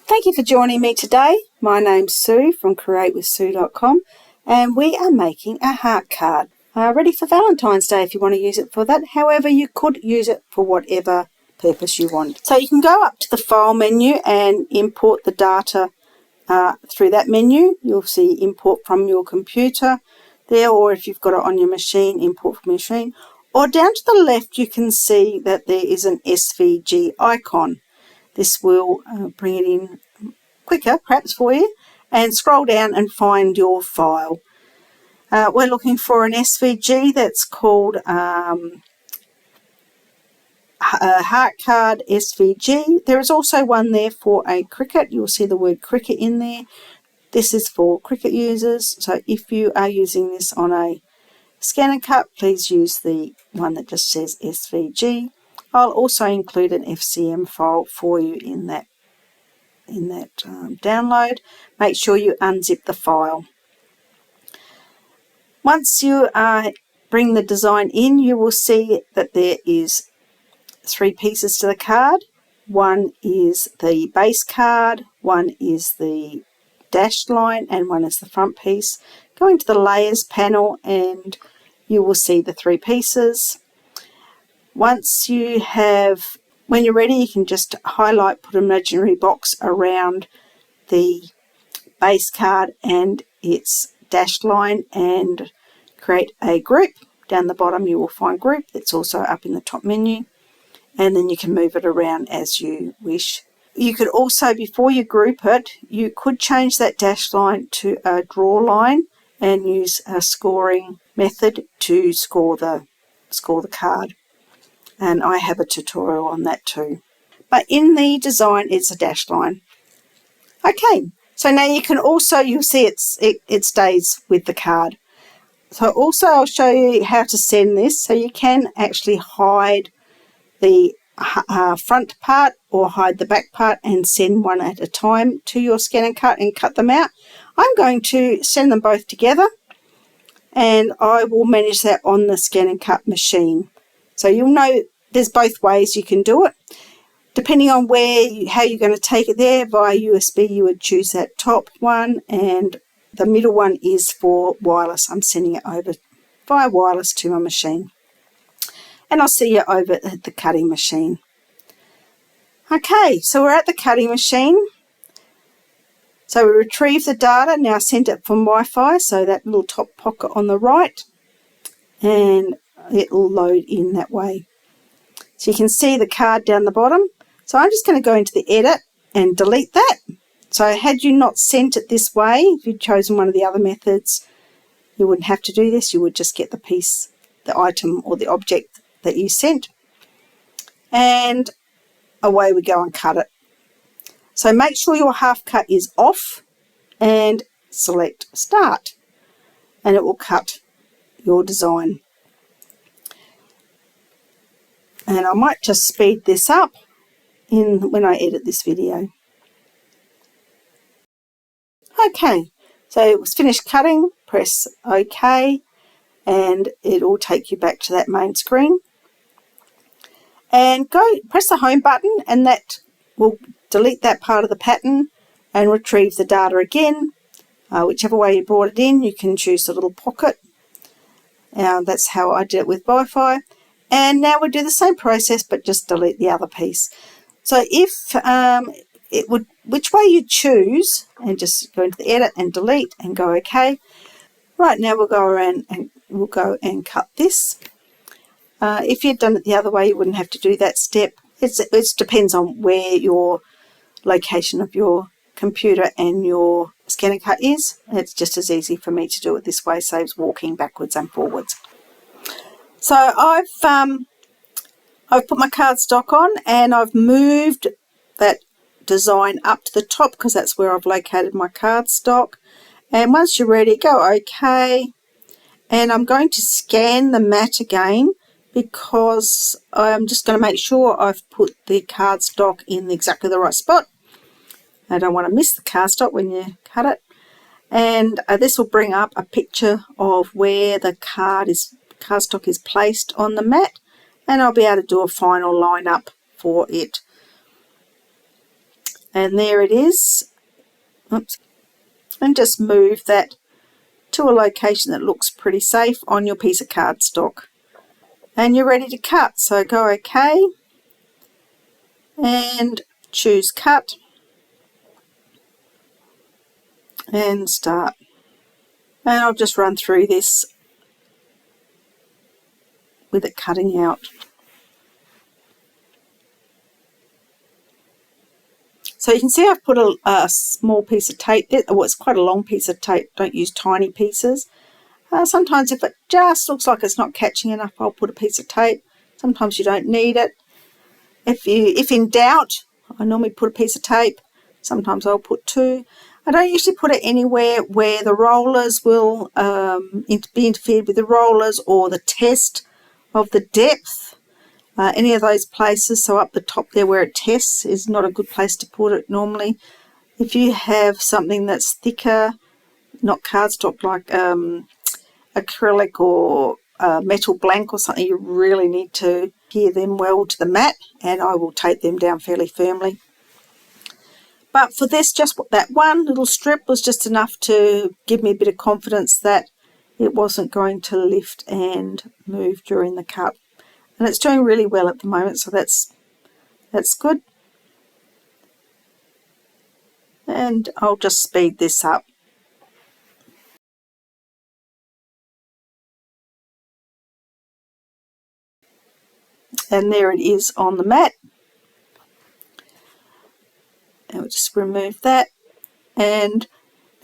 Thank you for joining me today. My name's Sue from createwithsue.com and we are making a heart card ready for Valentine's Day if you want to use it for that. However, you could use it for whatever purpose you want. So you can go up to the File menu and import the data through that menu. You'll see import from your computer there, or if you've got it on your machine, import from your machine. Or down to the left you can see that there is an SVG icon. This will bring it in quicker perhaps for you, and scroll down and find your file. We're looking for an SVG that's called Heart Card SVG. There is also one there for a Cricut. You'll see the word Cricut in there. This is for Cricut users, so if you are using this on a Scanncut, please use the one that just says SVG. I'll also include an FCM file for you in that download. Make sure you unzip the file. Once you bring the design in, you will see that there is 3 pieces to the card. One is the base card, one is the dashed line, and one is the front piece. Go into the layers panel and you will see the 3 pieces. Once you have, when you're ready, you can just highlight, put an imaginary box around the base card and its dashed line and create a group. Down the bottom you will find group. It's also up in the top menu, and then you can move it around as you wish. You could also, before you group it, you could change that dashed line to a draw line and use a scoring method to score the card. And I have a tutorial on that too. But in the design, it's a dashed line. Okay, so now you can also, you'll see it stays with the card. So also I'll show you how to send this. So you can actually hide the front part or hide the back part and send one at a time to your Scanncut and cut them out. I'm going to send them both together, and I will manage that on the Scanncut machine. So you'll know there's both ways you can do it. Depending on how you're going to take it there, via USB you would choose that top one, and the middle one is for wireless. I'm sending it over via wireless to my machine. And I'll see you over at the cutting machine. Okay, so we're at the cutting machine. So we retrieve the data. Now I sent it from Wi-Fi, so that little top pocket on the right, and it will load in that way. So you can see the card down the bottom. So I'm just going to go into the edit and delete that. So had you not sent it this way, if you'd chosen one of the other methods, you wouldn't have to do this. You would just get the piece, the item or the object that you sent, and away we go and cut it. So make sure your half cut is off and select start, and it will cut your design. And I might just speed this up when I edit this video. Okay, so it was finished cutting. Press OK and it will take you back to that main screen. And press the home button, and that will delete that part of the pattern and retrieve the data again. Whichever way you brought it in, you can choose the little pocket. That's how I did it with Wi-Fi. And now we do the same process, but just delete the other piece. So if which way you choose, and just go into the edit and delete and go OK. Right, now we'll go around and we'll go and cut this. If you'd done it the other way, you wouldn't have to do that step. It depends on where your location of your computer and your Scanncut is. It's just as easy for me to do it this way, saves walking backwards and forwards. So I've put my cardstock on, and I've moved that design up to the top because that's where I've located my cardstock. And once you're ready, go OK. And I'm going to scan the mat again because I'm just going to make sure I've put the cardstock in exactly the right spot. I don't want to miss the cardstock when you cut it. And this will bring up a picture of where the cardstock is placed on the mat, and I'll be able to do a final line up for it. And there it is. Oops. And just move that to a location that looks pretty safe on your piece of cardstock. And you're ready to cut. So go OK and choose cut and start. And I'll just run through this with it cutting out. So you can see I've put a small piece of tape. Well, it's quite a long piece of tape. Don't use tiny pieces. Sometimes if it just looks like it's not catching enough, I'll put a piece of tape. Sometimes you don't need it. If in doubt, I normally put a piece of tape. Sometimes I'll put two. I don't usually put it anywhere where the rollers will be interfered with the rollers or the test of the depth. Any of those places, so up the top there where it tests is not a good place to put it normally. If you have something that's thicker, not cardstock, like acrylic or metal blank or something, you really need to adhere them well to the mat, and I will tape them down fairly firmly. But for this, just that one little strip was just enough to give me a bit of confidence that it wasn't going to lift and move during the cut. And it's doing really well at the moment, so that's good. And I'll just speed this up. And there it is on the mat. And we'll just remove that. And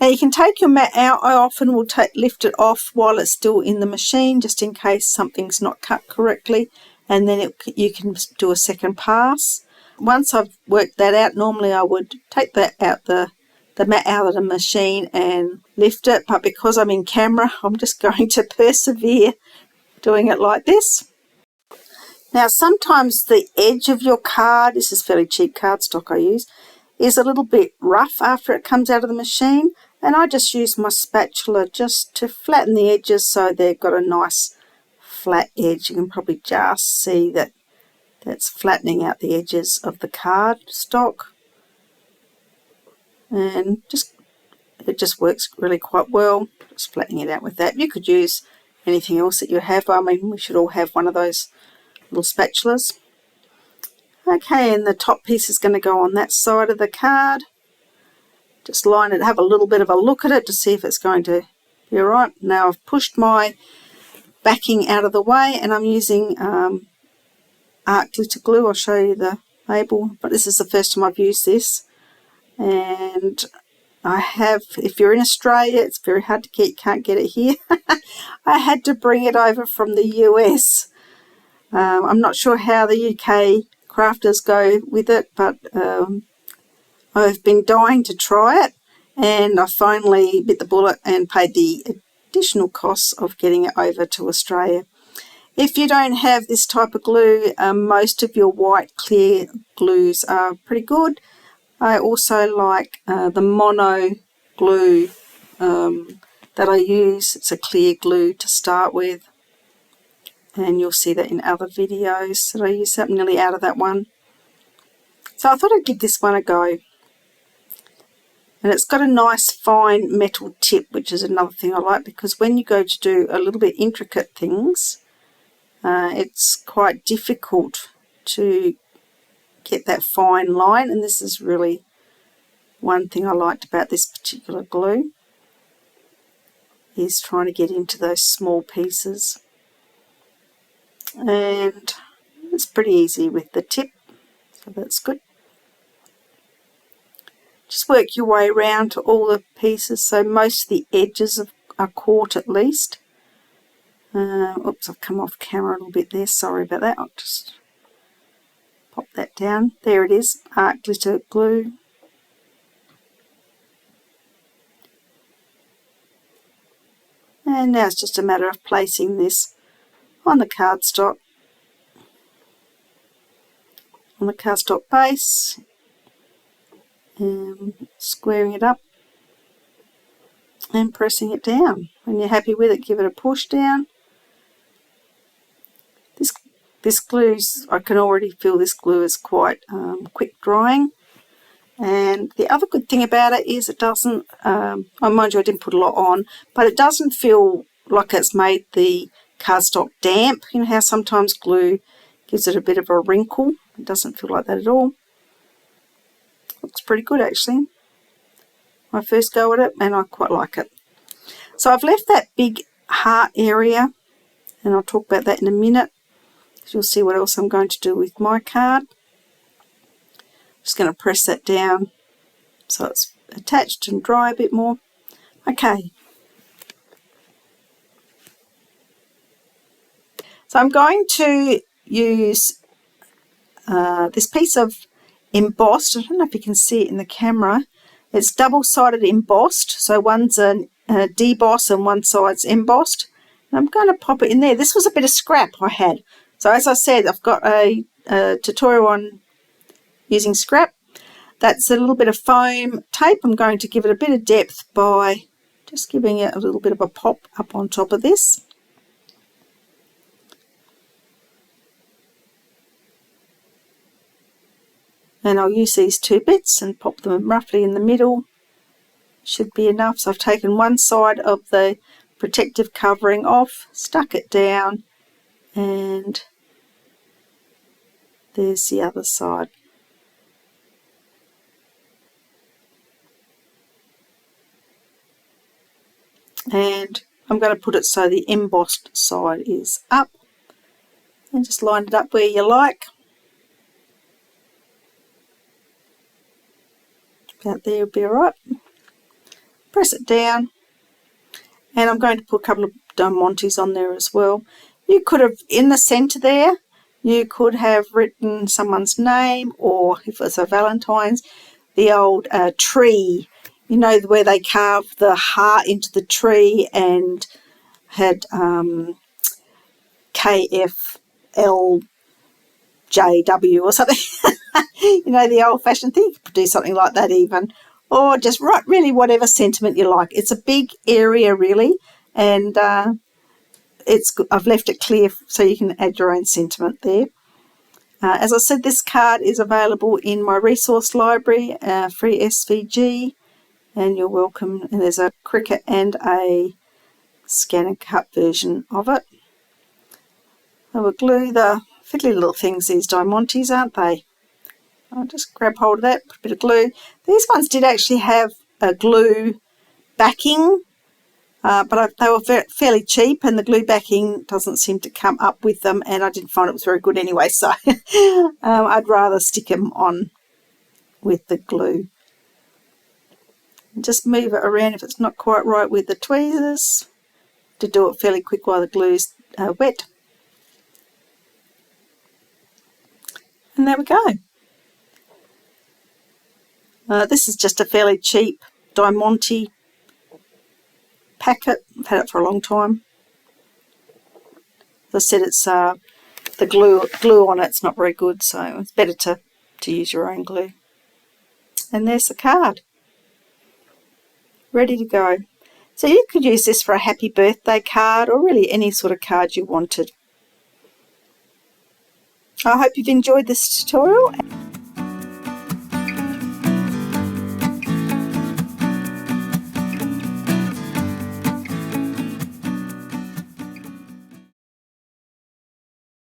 now you can take your mat out. I often will lift it off while it's still in the machine, just in case something's not cut correctly, and then you can do a second pass. Once I've worked that out, normally I would take that out the mat out of the machine and lift it, but because I'm in camera, I'm just going to persevere doing it like this. Now sometimes the edge of your card, this is fairly cheap cardstock I use, is a little bit rough after it comes out of the machine, and I just use my spatula just to flatten the edges so they've got a nice flat edge. You can probably just see that that's flattening out the edges of the cardstock, and it just works really quite well, just flattening it out with that. You could use anything else that you have. I mean, we should all have one of those little spatulas. Okay, and the top piece is going to go on that side of the card. Just line it, have a little bit of a look at it to see if it's going to be all right. Now I've pushed my backing out of the way, and I'm using art glitter glue. I'll show you the label, but this is the first time I've used this. And I have, if you're in Australia, it's very hard to get, you can't get it here. I had to bring it over from the US. I'm not sure how the UK crafters go with it, but I've been dying to try it, and I finally bit the bullet and paid the additional costs of getting it over to Australia. If you don't have this type of glue, most of your white clear glues are pretty good. I also like the mono glue that I use. It's a clear glue to start with, and you'll see that in other videos that I use. I'm nearly out of that one. So I thought I'd give this one a go. And it's got a nice fine metal tip, which is another thing I like, because when you go to do a little bit intricate things, it's quite difficult to get that fine line, and this is really one thing I liked about this particular glue, is trying to get into those small pieces. And it's pretty easy with the tip, so that's good. Just work your way around to all the pieces, so most of the edges are caught at least. Oops, I've come off camera a little bit there, sorry about that. I'll just pop that down. There it is, art glitter glue. And now it's just a matter of placing this on the cardstock, base, and squaring it up and pressing it down. When you're happy with it, give it a push down. This glue's, I can already feel this glue is quite quick drying, And the other good thing about it is it doesn't, mind you I didn't put a lot on, but it doesn't feel like it's made the cardstock damp. You know how sometimes glue gives it a bit of a wrinkle? It doesn't feel like that at all. Looks pretty good actually. My first go at it, and I quite like it. So I've left that big heart area, and I'll talk about that in a minute. You'll see what else I'm going to do with my card. Just going to press that down so it's attached and dry a bit more. Okay. So I'm going to use this piece of embossed. I don't know if you can see it in the camera. It's double-sided embossed. So one's a deboss and one side's embossed. And I'm going to pop it in there. This was a bit of scrap I had. So as I said, I've got a tutorial on using scrap. That's a little bit of foam tape. I'm going to give it a bit of depth by just giving it a little bit of a pop up on top of this. And I'll use these two bits and pop them roughly in the middle. Should be enough. So I've taken one side of the protective covering off, stuck it down, and there's the other side. And I'm going to put it so the embossed side is up, and just line it up where you like. About there will be alright. Press it down, and I'm going to put a couple of diamantes on there as well. You could have, in the centre there, you could have written someone's name, or if it's a Valentine's, the old tree, you know, where they carved the heart into the tree and had KFLJW or something. You know, the old-fashioned thing. You could do something like that even. Or just write really whatever sentiment you like. It's a big area really, and I've left it clear so you can add your own sentiment there. As I said, this card is available in my resource library, free SVG, and you're welcome. And there's a Cricut and a Scanncut version of it. I will glue the fiddly little things, these diamantes, aren't they? I'll just grab hold of that, put a bit of glue. These ones did actually have a glue backing, but they were fairly cheap, and the glue backing doesn't seem to come up with them, and I didn't find it was very good anyway, so I'd rather stick them on with the glue. And just move it around if it's not quite right with the tweezers, to do it fairly quick while the glue's wet. And there we go. This is just a fairly cheap diamante packet. I've had it for a long time. As I said, it's the glue on it's not very good, so it's better to use your own glue. And there's the card, ready to go. So you could use this for a happy birthday card, or really any sort of card you wanted. I hope you've enjoyed this tutorial.